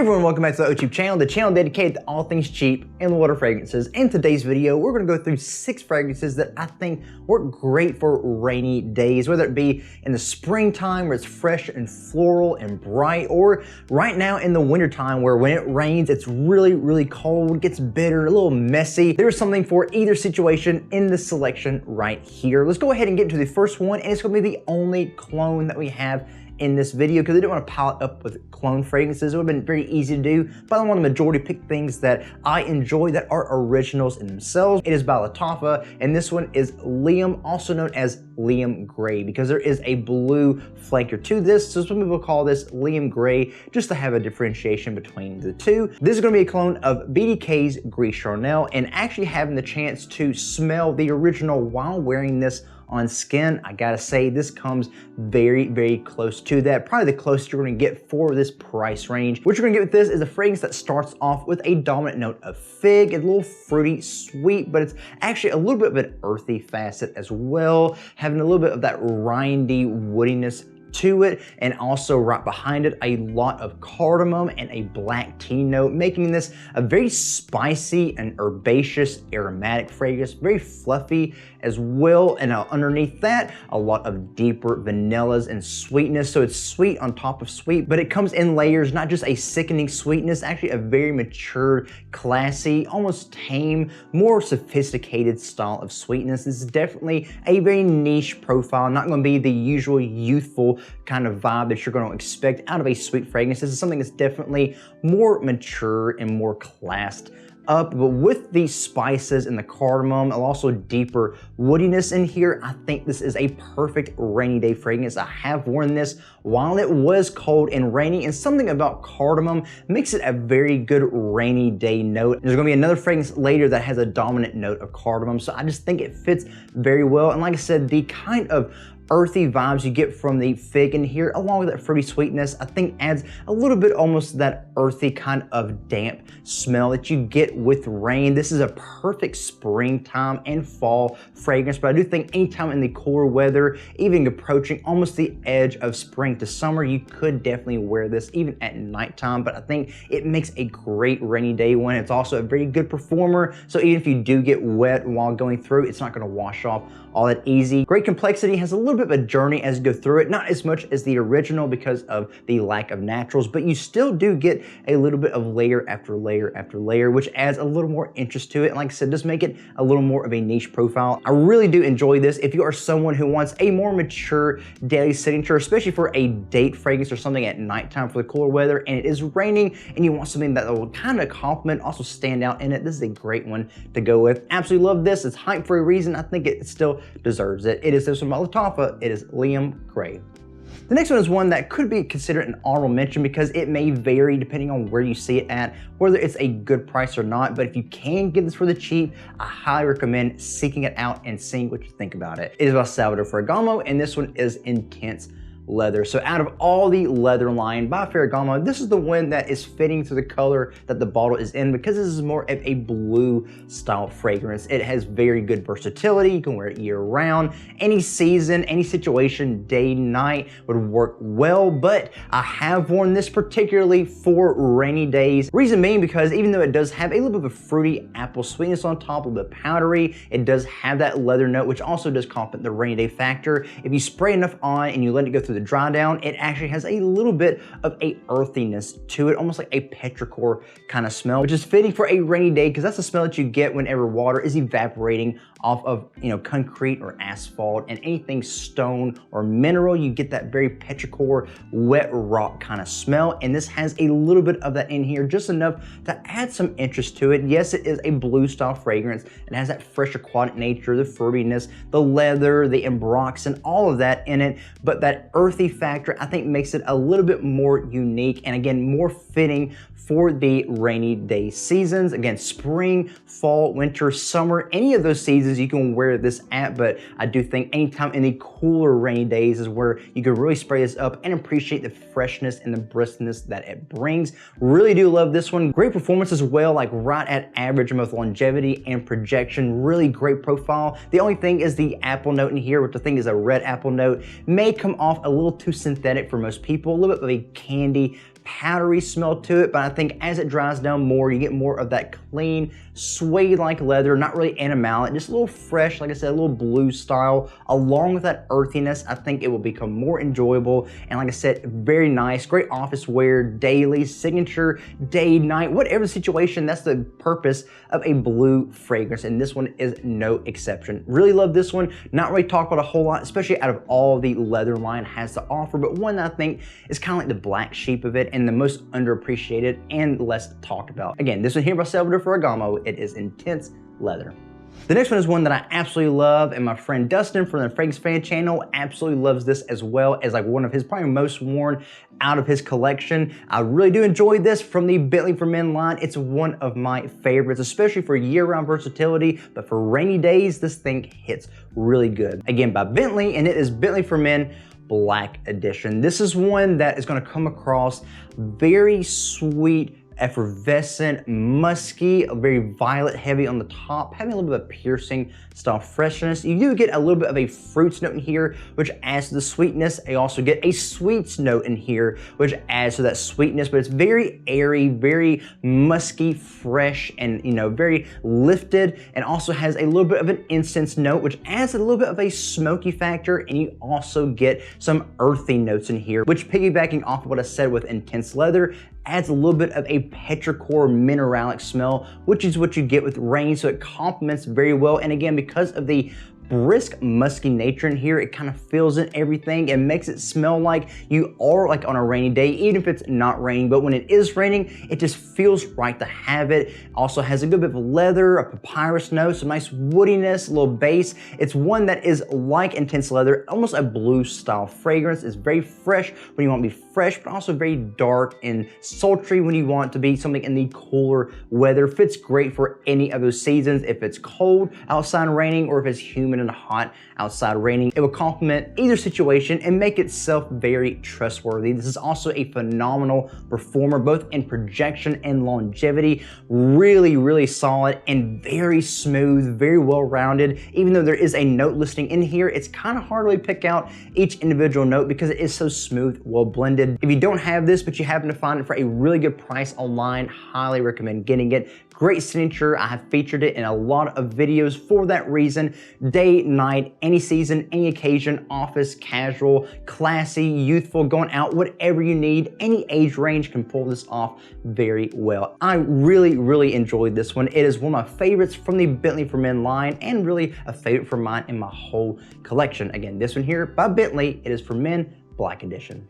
everyone, welcome back to the OCheap channel, the channel dedicated to all things cheap and water fragrances. In today's video, we're going to go through 6 fragrances that I think work great for rainy days, whether it be in the springtime where it's fresh and floral and bright, or right now in the wintertime where when it rains, it's really cold, gets bitter, a little messy. There's something for either situation in the selection right here. Let's go ahead and get into the first one, and it's going to be the only cologne that we have in this video because I didn't want to pile it up with cologne fragrances. It would have been very easy to do, but I want the majority to pick things that I enjoy that are originals in themselves. It is by Lattafa, and this one is Liam, also known as Liam Gray, because there is a blue flanker to this, so some people call this Liam Gray just to have a differentiation between the two. This is going to be a clone of BDK's Gris Charnel, and actually having the chance to smell the original while wearing this on skin, I gotta say this comes very close to that. Probably the closest you're gonna get for this price range. What you're gonna get with this is a fragrance that starts off with a dominant note of fig, a little fruity, sweet, but it's actually a little bit of an earthy facet as well, having a little bit of that rindy woodiness to it, and also right behind it a lot of cardamom and a black tea note, making this a very spicy and herbaceous aromatic fragrance, very fluffy as well, and underneath that a lot of deeper vanillas and sweetness. So it's sweet on top of sweet, but it comes in layers, not just a sickening sweetness, actually a very mature, classy, almost tame, more sophisticated style of sweetness. This is definitely a very niche profile, not going to be the usual youthful kind of vibe that you're going to expect out of a sweet fragrance. This is something that's definitely more mature and more classed up, but with the spices and the cardamom and also deeper woodiness in here, I think this is a perfect rainy day fragrance. I have worn this while it was cold and rainy, and something about cardamom makes it a very good rainy day note. There's gonna be another fragrance later that has a dominant note of cardamom, so I just think it fits very well. And like I said, the kind of earthy vibes you get from the fig in here, along with that fruity sweetness, I think adds a little bit almost that earthy kind of damp smell that you get with rain. This is a perfect springtime and fall fragrance, but I do think anytime in the cooler weather, even approaching almost the edge of spring to summer, you could definitely wear this even at nighttime, but I think it makes a great rainy day one. It's also a very good performer, so even if you do get wet while going through, it's not going to wash off all that easy. Great complexity, has a little bit of a journey as you go through it, not as much as the original because of the lack of naturals, but you still do get a little bit of layer after layer after layer, which adds a little more interest to it. And like I said, just make it a little more of a niche profile. I really do enjoy this if you are someone who wants a more mature daily signature, especially for a date fragrance or something at nighttime for the cooler weather and it is raining and you want something that will kind of complement, also stand out in it. This is a great one to go with. Absolutely love this. It's hyped for a reason. I think it still deserves it. It is this one by Lattafa. It is Liam Gray. The next one is one that could be considered an honorable mention because it may vary depending on where you see it at, whether it's a good price or not, but if you can get this for the cheap, I highly recommend seeking it out and seeing what you think about it. It is by Salvatore Ferragamo, and this one is Intense Leather. So out of all the leather line by Ferragamo, this is the one that is fitting to the color that the bottle is in because this is more of a blue style fragrance. It has very good versatility. You can wear it year round, any season, any situation, day, night would work well, but I have worn this particularly for rainy days. Reason being because even though it does have a little bit of a fruity apple sweetness on top, a little bit powdery, it does have that leather note, which also does complement the rainy day factor. If you spray enough on and you let it go through the dry down, it actually has a little bit of a earthiness to it, almost like a petrichor kind of smell, which is fitting for a rainy day because that's the smell that you get whenever water is evaporating off of, concrete or asphalt and anything stone or mineral. You get that very petrichor, wet rock kind of smell, and this has a little bit of that in here, just enough to add some interest to it. Yes, it is a blue style fragrance. It has that fresh aquatic nature, the fruitiness, the leather, the ambroxan, all of that in it, but that earthy factor I think makes it a little bit more unique and again more fitting for the rainy day seasons. Again, spring, fall, winter, summer, any of those seasons you can wear this at, but I do think anytime in the cooler rainy days is where you can really spray this up and appreciate the freshness and the briskness that it brings. Really do love this one. Great performance as well, like right at average in both longevity and projection. Really great profile. The only thing is the apple note in here, which I think is a red apple note, may come off a little too synthetic for most people, a little bit of a candy powdery smell to it, but I think as it dries down more, you get more of that clean, suede-like leather, not really animalic, just a little fresh, like I said, a little blue style. Along with that earthiness, I think it will become more enjoyable. And like I said, very nice, great office wear, daily, signature, day, night, whatever the situation. That's the purpose of a blue fragrance, and this one is no exception. Really love this one. Not really talk about a whole lot, especially out of all the leather line has to offer, but one that I think is kind of like the black sheep of it and the most underappreciated and less talked about. Again, this one here by Salvatore Ferragamo. It is intense leather. The next one is one that I absolutely love, and my friend Dustin from the Fragrance Fan channel absolutely loves this as well, as like one of his probably most worn out of his collection. I really do enjoy this from the Bentley for Men line. It's one of my favorites, especially for year-round versatility, but for rainy days, this thing hits really good. Again, by Bentley, and it is Bentley for Men Black Edition. This is one that is gonna come across very sweet, effervescent, musky, very violet heavy on the top, having a little bit of piercing style freshness. You do get a little bit of a fruits note in here, which adds to the sweetness. You also get a sweets note in here, which adds to that sweetness, but it's very airy, very musky, fresh, and very lifted, and also has a little bit of an incense note, which adds a little bit of a smoky factor, and you also get some earthy notes in here, which, piggybacking off of what I said with intense leather, adds a little bit of a petrichor mineralic smell, which is what you get with rain, so it complements very well. And again, because of the brisk, musky nature in here, it kind of fills in everything and makes it smell like you are like on a rainy day, even if it's not raining. But when it is raining, it just feels right to have it. Also has a good bit of leather, a papyrus note, some nice woodiness, a little bass. It's one that is like intense leather, almost a blue style fragrance. It's very fresh when you want to be fresh, but also very dark and sultry when you want to be something in the cooler weather. Fits great for any of those seasons. If it's cold outside raining, or if it's humid and hot outside raining, it will complement either situation and make itself very trustworthy. This is also a phenomenal performer, both in projection and longevity. Really, really solid and very smooth, very well-rounded. Even though there is a note listing in here, it's kind of hard to really pick out each individual note because it is so smooth, well blended. If you don't have this, but you happen to find it for a really good price online, highly recommend getting it. Great signature. I have featured it in a lot of videos for that reason. Day, night, any season, any occasion, office, casual, classy, youthful, going out, whatever you need, any age range can pull this off very well. I really, really enjoyed this one. It is one of my favorites from the Bentley for Men line, and really a favorite for mine in my whole collection. Again, this one here by Bentley, it is for Men Black Edition.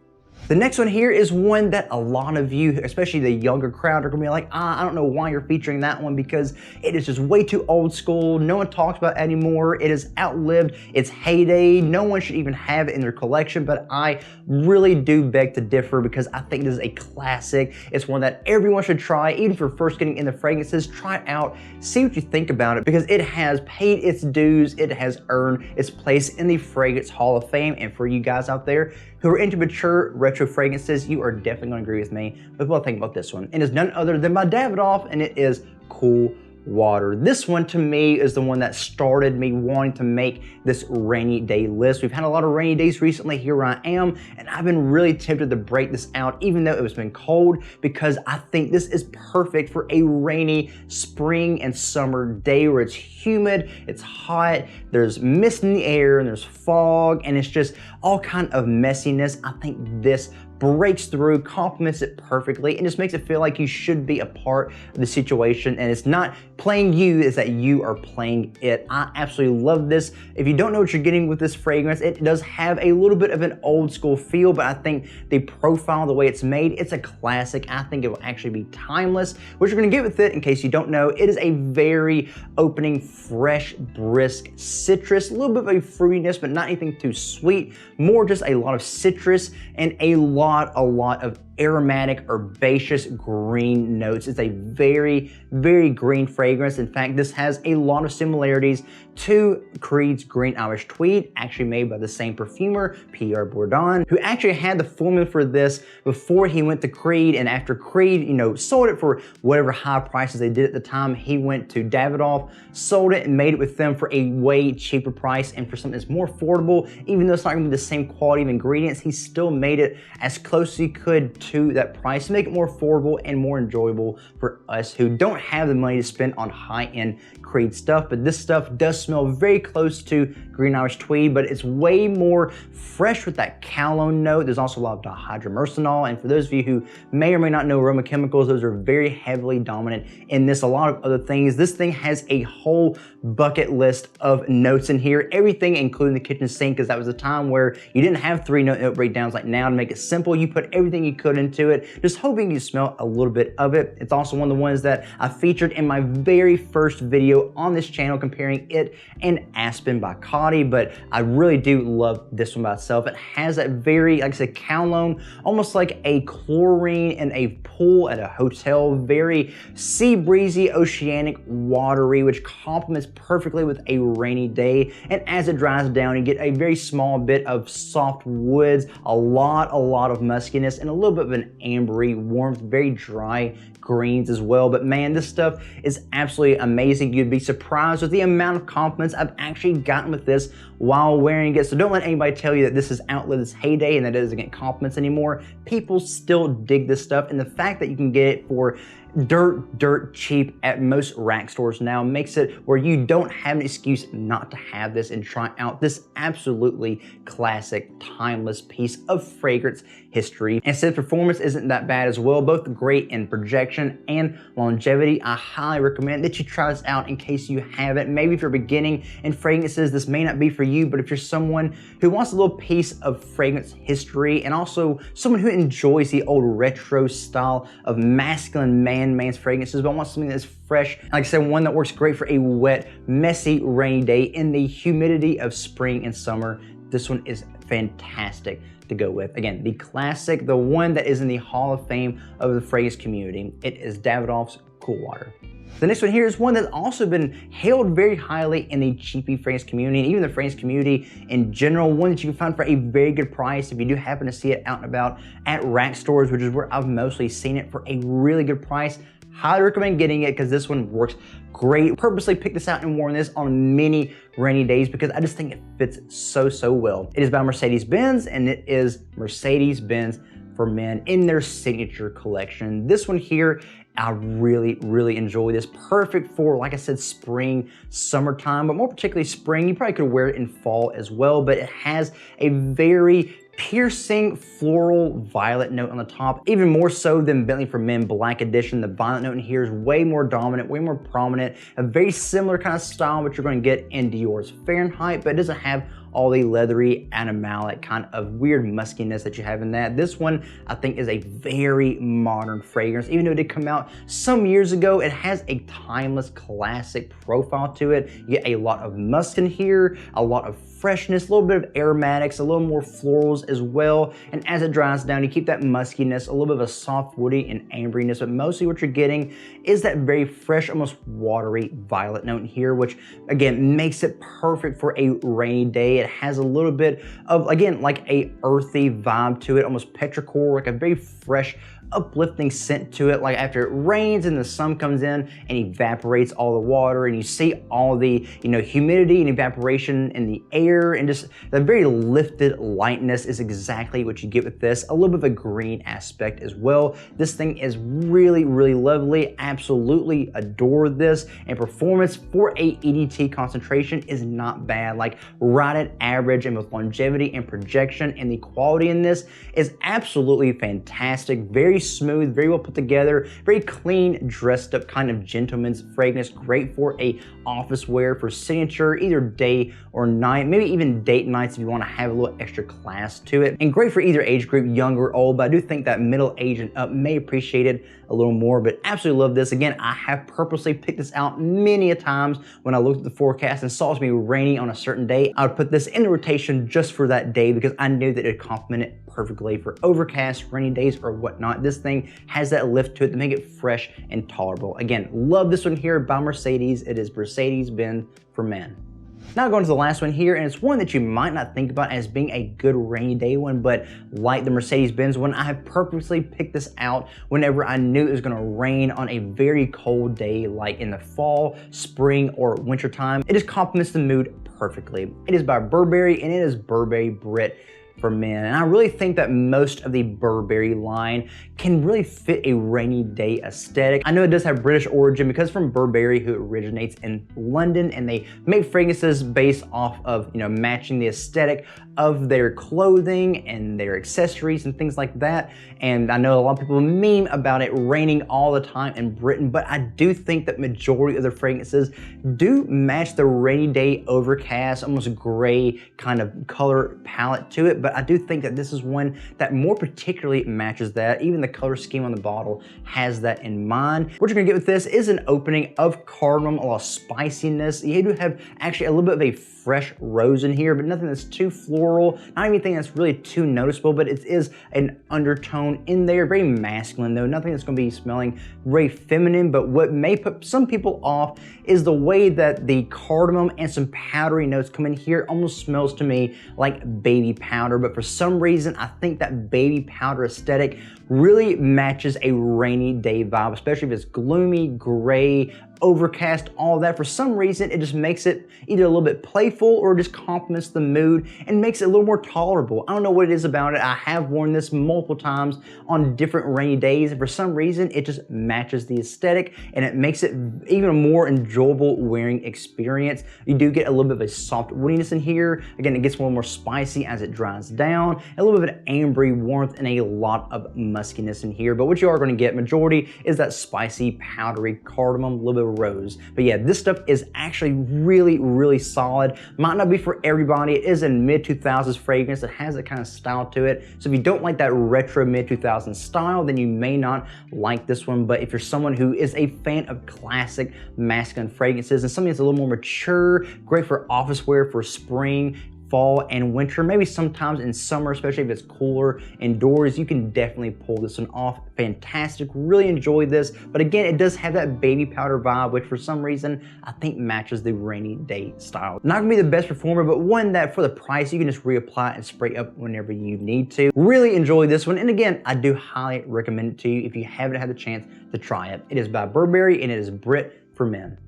The next one here is one that a lot of you, especially the younger crowd, are gonna be like, I don't know why you're featuring that one, because it is just way too old school. No one talks about it anymore. It has outlived its heyday. No one should even have it in their collection, but I really do beg to differ, because I think this is a classic. It's one that everyone should try, even if you're first getting into fragrances. Try it out, see what you think about it, because it has paid its dues. It has earned its place in the Fragrance Hall of Fame. And for you guys out there who are into mature retro fragrances, you are definitely gonna agree with me with what I think about this one. And it's none other than my Davidoff, and it is Cool Water. This one to me is the one that started me wanting to make this rainy day list. We've had a lot of rainy days recently. Here I am, and I've been really tempted to break this out, even though it has been cold, because I think this is perfect for a rainy spring and summer day where it's humid, it's hot, there's mist in the air, and there's fog, and it's just all kind of messiness. I think this breaks through, complements it perfectly, and just makes it feel like you should be a part of the situation, and it's not playing you, it's that you are playing it. I absolutely love this. If you don't know what you're getting with this fragrance, it does have a little bit of an old school feel, but I think the profile, the way it's made, it's a classic. I think it will actually be timeless. What you're gonna get with it, in case you don't know, it is a very opening, fresh, brisk citrus, a little bit of a fruitiness, but not anything too sweet, more just a lot of citrus and a lot of aromatic, herbaceous green notes. It's a very, very green fragrance. In fact, this has a lot of similarities to Creed's Green Irish Tweed, actually made by the same perfumer, Pierre Bourdon, who actually had the formula for this before he went to Creed. And after Creed, sold it for whatever high prices they did at the time, he went to Davidoff, sold it, and made it with them for a way cheaper price and for something that's more affordable. Even though it's not gonna be the same quality of ingredients, he still made it as close as he could to that price to make it more affordable and more enjoyable for us who don't have the money to spend on high-end Creed stuff. But this stuff does smell very close to Green Irish Tweed, but it's way more fresh with that cologne note. There's also a lot of dihydromercenol, and for those of you who may or may not know aroma chemicals, those are very heavily dominant in this. A lot of other things. This thing has a whole bucket list of notes in here, everything including the kitchen sink, because that was a time where you didn't have 3 note breakdowns like now. To make it simple, you put everything you could into it, just hoping you smell a little bit of it. It's also one of the ones that I featured in my very first video on this channel comparing it and Aspen by Coty, but I really do love this one by itself. It has that very, like I said, cologne, almost like a chlorine in a pool at a hotel, very sea breezy, oceanic, watery, which complements perfectly with a rainy day. And as it dries down, you get a very small bit of soft woods, a lot of muskiness, and a little bit of an ambery warmth, very dry greens as well. But man, this stuff is absolutely amazing. You'd be surprised with the amount of compliments I've actually gotten with this while wearing it. So don't let anybody tell you that this has outlived its heyday and that it doesn't get compliments anymore. People still dig this stuff, and the fact that you can get it for dirt cheap at most rack stores now makes it where you don't have an excuse not to have this and try out this absolutely classic, timeless piece of fragrance history. And since performance isn't that bad as well, both great in projection and longevity, I highly recommend that you try this out in case you haven't. Maybe if you're beginning in fragrances, this may not be for you, but if you're someone who wants a little piece of fragrance history and also someone who enjoys the old retro style of masculine man's fragrances, but wants something that's fresh, like I said, one that works great for a wet, messy, rainy day in the humidity of spring and summer, this one is fantastic to go with. Again, the classic, the one that is in the Hall of Fame of the fragrance community. It is Davidoff's Cool Water. The next one here is one that's also been hailed very highly in the cheapie fragrance community and even the fragrance community in general, one that you can find for a very good price if you do happen to see it out and about at rack stores, which is where I've mostly seen it, for a really good price. Highly recommend getting it because this one works great. Purposely picked this out and worn this on many rainy days because I just think it fits so well. It is by Mercedes-Benz, and it is Mercedes-Benz for Men in their signature collection. This one here, I really enjoy this. Perfect for, like I said, spring, summertime, but more particularly spring. You probably could wear it in fall as well, but it has a very piercing floral violet note on the top, even more so than Bentley for Men Black Edition. The violet note in here is way more dominant, way more prominent, a very similar kind of style which you're going to get in Dior's Fahrenheit, but it doesn't have all the leathery, animalic kind of weird muskiness that you have in that. This one, I think, is a very modern fragrance. Even though it did come out some years ago, it has a timeless, classic profile to it. You get a lot of musk in here, a lot of freshness, a little bit of aromatics, a little more florals as well. And as it dries down, you keep that muskiness, a little bit of a soft woody and amberiness, but mostly what you're getting is that very fresh, almost watery violet note in here, which again makes it perfect for a rainy day. It has a little bit of, again, like a earthy vibe to it, almost petrichor, like a very fresh, uplifting scent to it. Like after it rains and the sun comes in and evaporates all the water, and you see all the, you know, humidity and evaporation in the air, and just the very lifted lightness is exactly what you get with this. A little bit of a green aspect as well. This thing is really lovely. Absolutely adore this, and performance for a EDT concentration is not bad. Like right at average, and with longevity and projection, and the quality in this is absolutely fantastic. Very smooth, very well put together, very clean, dressed up kind of gentleman's fragrance. Great for a office wear, for signature, either day or night, maybe even date nights if you want to have a little extra class to it. And great for either age group, young or old, but I do think that middle age and up may appreciate it a little more. But absolutely love this. Again, I have purposely picked this out many a times when I looked at the forecast and saw it to be rainy on a certain day. I would put this in the rotation just for that day because I knew that it complemented perfectly for overcast, rainy days, or whatnot. This thing has that lift to it to make it fresh and tolerable. Again, love this one here by Mercedes. It is Mercedes-Benz for Men. Now going to the last one here, and it's one that you might not think about as being a good rainy day one, but like the Mercedes-Benz one, I have purposely picked this out whenever I knew it was gonna rain on a very cold day, like in the fall, spring, or winter time. It just complements the mood perfectly. It is by Burberry, and it is Burberry Brit. for men. And I really think that most of the Burberry line can really fit a rainy day aesthetic. I know it does have British origin because from Burberry, who originates in London, and they make fragrances based off of, you know, matching the aesthetic of their clothing and their accessories and things like that. And I know a lot of people meme about it raining all the time in Britain, but I do think that majority of the fragrances do match the rainy day overcast, almost gray kind of color palette to it. But I do think that this is one that more particularly matches that. Even the color scheme on the bottle has that in mind. What you're gonna get with this is an opening of cardamom, a lot of spiciness. You do have actually a little bit of a fresh rose in here, but nothing that's too floral, not anything that's really too noticeable, but it is an undertone in there, very masculine though, nothing that's gonna be smelling very feminine. But what may put some people off is the way that the cardamom and some powdery notes come in here. Almost smells to me like baby powder, but for some reason, I think that baby powder aesthetic really matches a rainy day vibe, especially if it's gloomy, gray, overcast, all that. For some reason, it just makes it either a little bit playful or just complements the mood and makes it a little more tolerable. I don't know what it is about it. I have worn this multiple times on different rainy days, and for some reason, it just matches the aesthetic and it makes it even a more enjoyable wearing experience. You do get a little bit of a soft woodiness in here. Again, it gets a little more spicy as it dries down, a little bit of an ambery warmth and a lot of muskiness in here. But what you are going to get majority is that spicy, powdery cardamom, a little bit of rose. But yeah, this stuff is actually really, really solid. Might not be for everybody. It is a mid-2000s fragrance that has that kind of style to it. So if you don't like that retro mid-2000s style, then you may not like this one. But if you're someone who is a fan of classic masculine fragrances and something that's a little more mature, great for office wear for spring, fall, and winter, maybe sometimes in summer, especially if it's cooler indoors, you can definitely pull this one off. Fantastic, really enjoyed this. But again, it does have that baby powder vibe, which for some reason, I think matches the rainy day style. Not gonna be the best performer, but one that for the price, you can just reapply and spray up whenever you need to. Really enjoyed this one. And again, I do highly recommend it to you if you haven't had the chance to try it. It is by Burberry and it is Brit for men.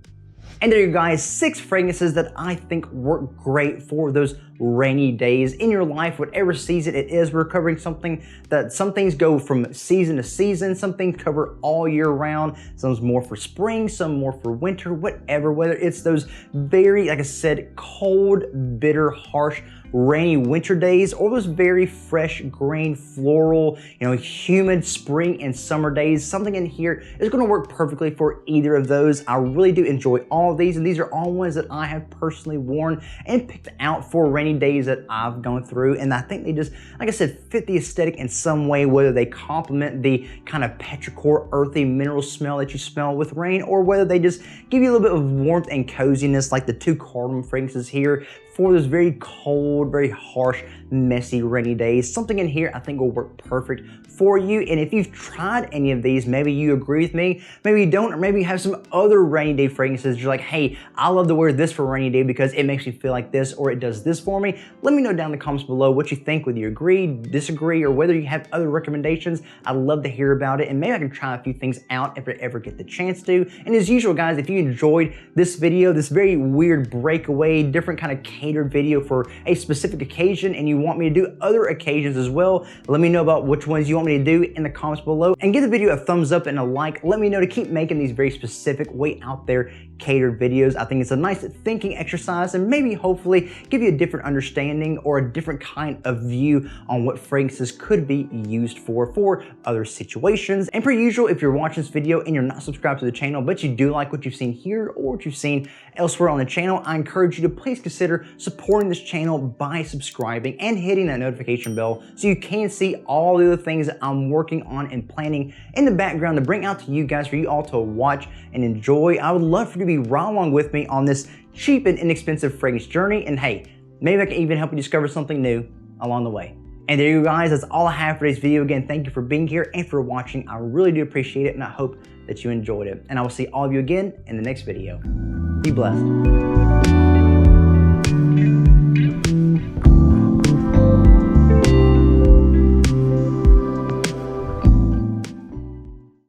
And there you guys, 6 fragrances that I think work great for those rainy days in your life, whatever season it is. We're covering something that some things go from season to season, some things cover all year round, some's more for spring, some more for winter, whatever, whether it's those very, like I said, cold, bitter, harsh, rainy winter days, or those very fresh, green, floral, you know, humid spring and summer days. Something in here is going to work perfectly for either of those. I really do enjoy all of these, and these are all ones that I have personally worn and picked out for rainy days that I've gone through. And I think they just, like I said, fit the aesthetic in some way, whether they complement the kind of petrichor, earthy mineral smell that you smell with rain, or whether they just give you a little bit of warmth and coziness, like the 2 cardamom fragrances here for those very cold, very harsh, messy, rainy days. Something in here I think will work perfect for you. And if you've tried any of these, maybe you agree with me, maybe you don't, or maybe you have some other rainy day fragrances. You're like, hey, I love to wear this for a rainy day because it makes me feel like this, or it does this for me. Let me know down in the comments below what you think, whether you agree, disagree, or whether you have other recommendations. I'd love to hear about it, and maybe I can try a few things out if I ever get the chance to. And as usual, guys, if you enjoyed this video, this very weird breakaway, different kind of catered video for a specific occasion, and you want me to do other occasions as well, let me know about which ones you want me to do in the comments below, and give the video a thumbs up and a like. Let me know to keep making these very specific, way out there catered videos. I think it's a nice thinking exercise, and maybe hopefully give you a different understanding or a different kind of view on what fragrances could be used for other situations. And per usual, if you're watching this video and you're not subscribed to the channel, but you do like what you've seen here or what you've seen elsewhere on the channel, I encourage you to please consider supporting this channel by subscribing and hitting that notification bell so you can see all the other things that I'm working on and planning in the background to bring out to you guys for you all to watch and enjoy. I would love for you to be right along with me on this cheap and inexpensive fragrance journey, and hey, maybe I can even help you discover something new along the way. And there you go, guys, that's all I have for today's video. Again, thank you for being here and for watching. I really do appreciate it, and I hope that you enjoyed it. And I will see all of you again in the next video. Be blessed.